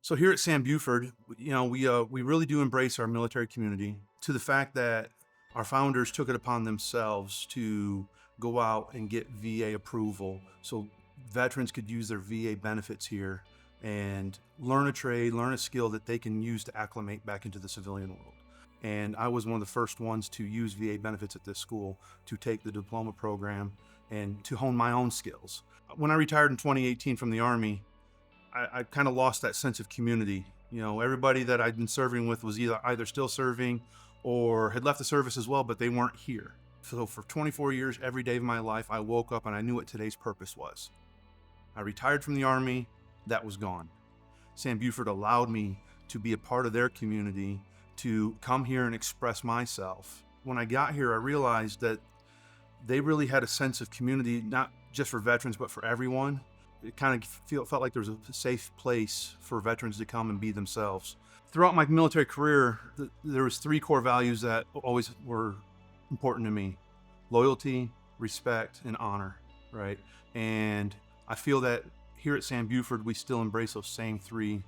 So here at Sam Beauford, we really do embrace our military community to the fact that our founders took it upon themselves to go out and get VA approval so veterans could use their VA benefits here and learn a trade, learn a skill that they can use to acclimate back into the civilian world. And I was one of the first ones to use VA benefits at this school, to take the diploma program and to hone my own skills. When I retired in 2018 from the Army, I kind of lost that sense of community. Everybody that I'd been serving with was either still serving or had left the service as well, but they weren't here. So for 24 years, every day of my life, I woke up and I knew what today's purpose was. I retired from the Army, that was gone. Sam Beauford allowed me to be a part of their community, to come here and express myself. When I got here, I realized that they really had a sense of community, not just for veterans, but for everyone. It kind of felt like there was a safe place for veterans to come and be themselves. Throughout my military career, there was three core values that always were important to me: loyalty, respect, and honor, right? And I feel that here at Sam Beauford, we still embrace those same three,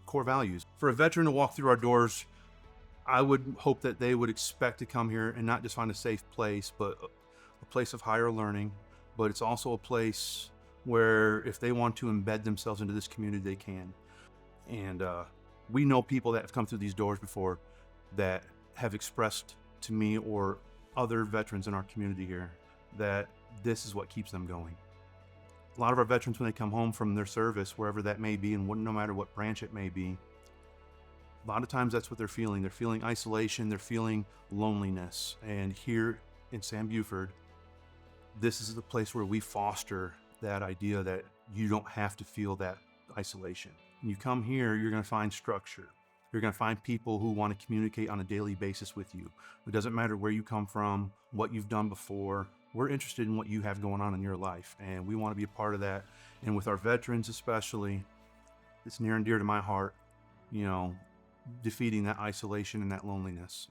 core values. For a veteran to walk through our doors, I would hope that they would expect to come here and not just find a safe place, but a place of higher learning. But it's also a place where if they want to embed themselves into this community, they can. And we know people that have come through these doors before that have expressed to me or other veterans in our community here that this is what keeps them going. A lot of our veterans, when they come home from their service, wherever that may be, and no matter what branch it may be, a lot of times that's what they're feeling. They're feeling isolation, they're feeling loneliness. And here in Sam Beauford, this is the place where we foster that idea that you don't have to feel that isolation. When you come here, you're going to find structure. You're going to find people who want to communicate on a daily basis with you. It doesn't matter where you come from, what you've done before. We're interested in what you have going on in your life, and we want to be a part of that. And with our veterans especially, it's near and dear to my heart, defeating that isolation and that loneliness.